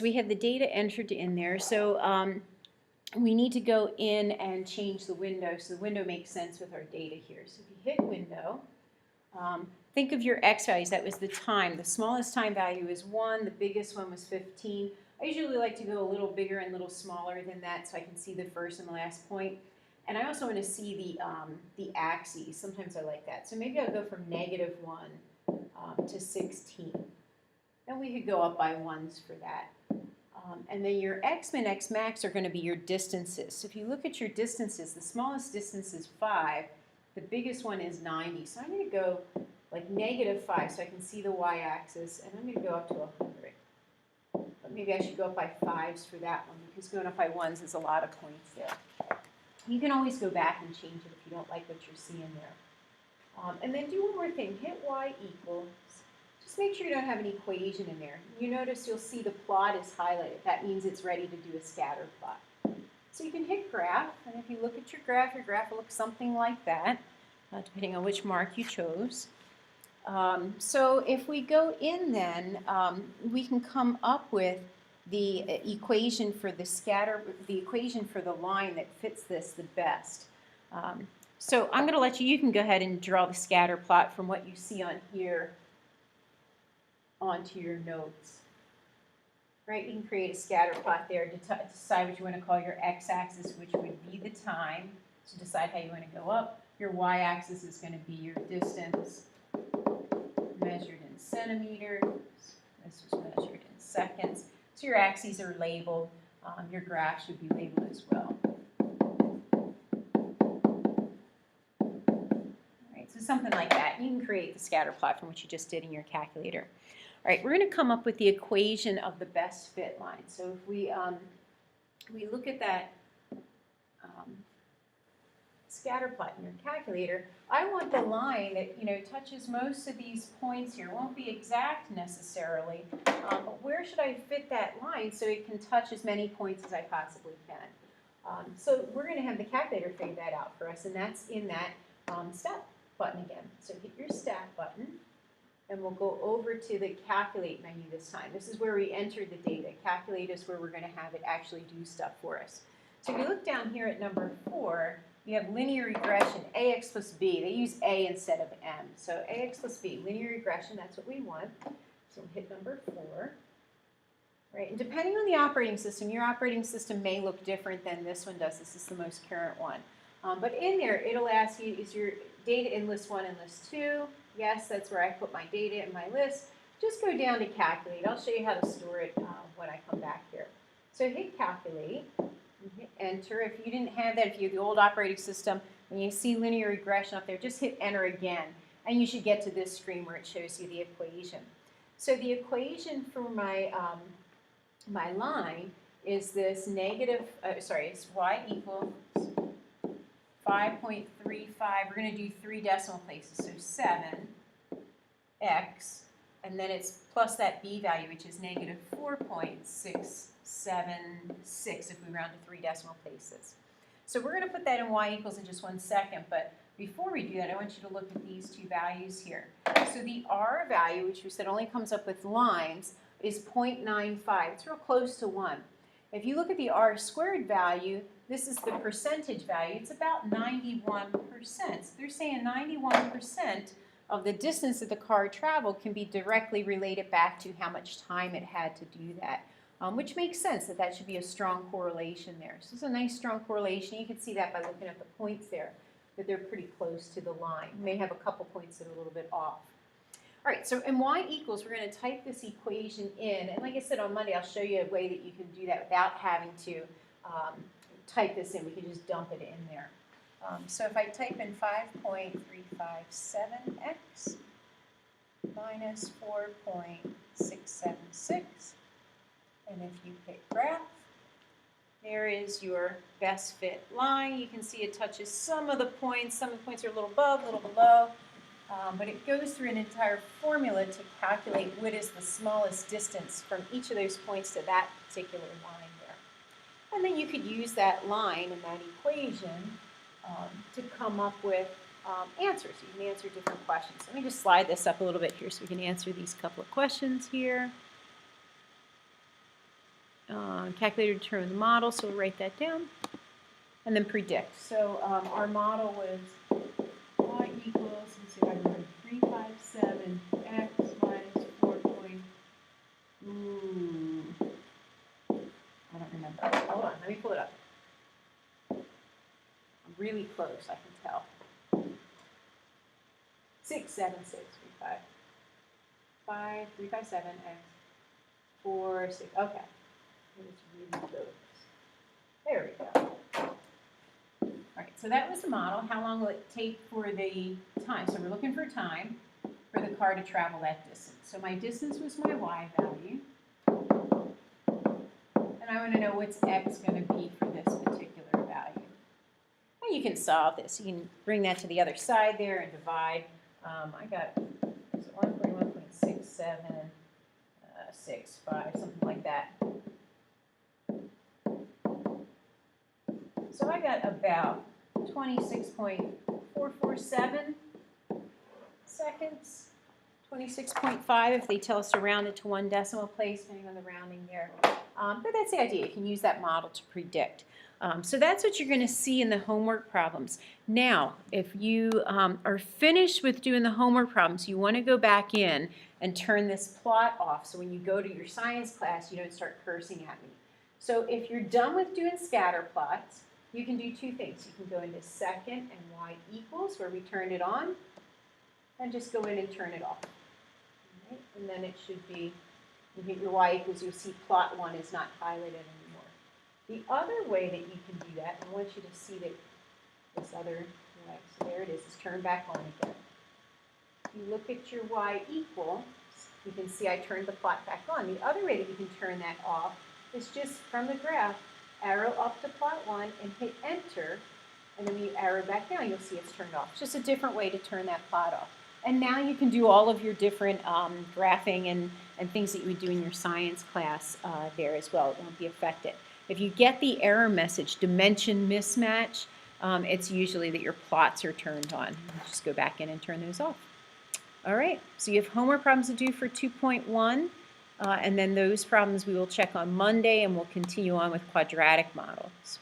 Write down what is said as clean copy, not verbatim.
we have the data entered in there. So we need to go in and change the window so the window makes sense with our data here. So if you hit window, think of your x values. That was the time. The smallest time value is 1. The biggest one was 15. I usually like to go a little bigger and a little smaller than that so I can see the first and the last point. And I also want to see the axes. Sometimes I like that. So maybe I'll go from -1 to 16. And we could go up by 1s for that. And then your x-min, x-max are going to be your distances. So if you look at your distances, the smallest distance is 5. The biggest one is 90. So I'm going to go like -5 so I can see the y-axis. And I'm going to go up to 100. But maybe I should go up by 5s for that one because going up by 1s is a lot of points there. You can always go back and change it if you don't like what you're seeing there. And then do one more thing. Hit y equals. Just make sure you don't have an equation in there. You notice you'll see the plot is highlighted. That means it's ready to do a scatter plot. So you can hit graph, and if you look at your graph will look something like that, depending on which mark you chose. So if we go in then, we can come up with the equation for the equation for the line that fits this the best. So I'm going to let you can go ahead and draw the scatter plot from what you see on here onto your notes. Right, you can create a scatter plot there to decide what you want to call your x-axis, which would be the time, to decide how you want to go up. Your y-axis is going to be your distance, measured in centimeters. This was measured in seconds. So your axes are labeled. Your graph should be labeled as well. All right, so something like that. You can create the scatter plot from what you just did in your calculator. All right, we're going to come up with the equation of the best fit line. So if we look at that scatter plot in your calculator, I want the line that touches most of these points here. It won't be exact necessarily, but where should I fit that line so it can touch as many points as I possibly can? So we're going to have the calculator figure that out for us, and that's in that stat button again. So hit your stat button. And we'll go over to the calculate menu this time. This is where we enter the data. Calculate is where we're going to have it actually do stuff for us. So if you look down here at number 4, you have linear regression, ax plus b. They use a instead of m. So ax plus b, linear regression, that's what we want. So we'll hit number 4. Right, and depending on the operating system, your operating system may look different than this one does. This is the most current one. But in there, it'll ask you, is your data in list 1 and list 2? Yes, that's where I put my data in my list. Just go down to calculate. I'll show you how to store it when I come back here. So hit calculate, and hit enter. If you didn't have that, if you have the old operating system, and you see linear regression up there, just hit enter again. And you should get to this screen where it shows you the equation. So the equation for my, my line is this it's y equals 5.35, we're going to do 3 decimal places, so 7x, and then it's plus that b value, which is -4.676 if we round to 3 decimal places. So we're going to put that in y equals in just 1 second, but before we do that, I want you to look at these 2 values here. So the r value, which we said only comes up with lines, is 0.95. It's real close to 1. If you look at the r squared value, this is the percentage value. It's about 91%. So they're saying 91% of the distance that the car traveled can be directly related back to how much time it had to do that, which makes sense that should be a strong correlation there. So it's a nice strong correlation. You can see that by looking at the points there, that they're pretty close to the line. You may have a couple points that are a little bit off. All right, so in y equals, we're going to type this equation in. And like I said on Monday, I'll show you a way that you can do that without having to type this in. We can just dump it in there. So if I type in 5.357x minus 4.676, and if you hit graph, there is your best fit line. You can see it touches some of the points. Some of the points are a little above, a little below. But it goes through an entire formula to calculate what is the smallest distance from each of those points to that particular line there. And then you could use that line and that equation to come up with answers. You can answer different questions. Let me just slide this up a little bit here so we can answer these couple of questions here. calculator to determine the model, so we'll write that down. And then predict. So our model was y equals, let's see if I remember, 357 x minus 4 point, I don't remember. Hold on, let me pull it up. I'm really close, I can tell. 67635. 357 x 4 6. Okay. It's really close. There we go. All right, so that was the model. How long will it take for the time? So we're looking for time for the car to travel that distance. So my distance was my y value. And I want to know what's x going to be for this particular value. Well, you can solve this. You can bring that to the other side there and divide. I got 141.67, 65, something like that. So I got about 26.447 seconds, 26.5 if they tell us to round it to 1 decimal place, depending on the rounding there. But that's the idea. You can use that model to predict. So that's what you're going to see in the homework problems. Now, if you are finished with doing the homework problems, you want to go back in and turn this plot off. So when you go to your science class, you don't start cursing at me. So if you're done with doing scatter plots, you can do two things. You can go into second and y equals, where we turned it on, and just go in and turn it off. Right? And then it should be, you hit your y equals, you'll see plot 1 is not highlighted anymore. The other way that you can do that, I want you to see that this other way, so there it is, it's turned back on again. If you look at your y equal, you can see I turned the plot back on. The other way that you can turn that off is just from the graph, arrow up to plot 1 and hit enter, and then when you arrow back down, you'll see it's turned off. It's just a different way to turn that plot off. And now you can do all of your different graphing and things that you would do in your science class there as well. It won't be affected. If you get the error message, dimension mismatch, it's usually that your plots are turned on. Just go back in and turn those off. All right, so you have homework problems to do for 2.1. And then those problems we will check on Monday, and we'll continue on with quadratic models.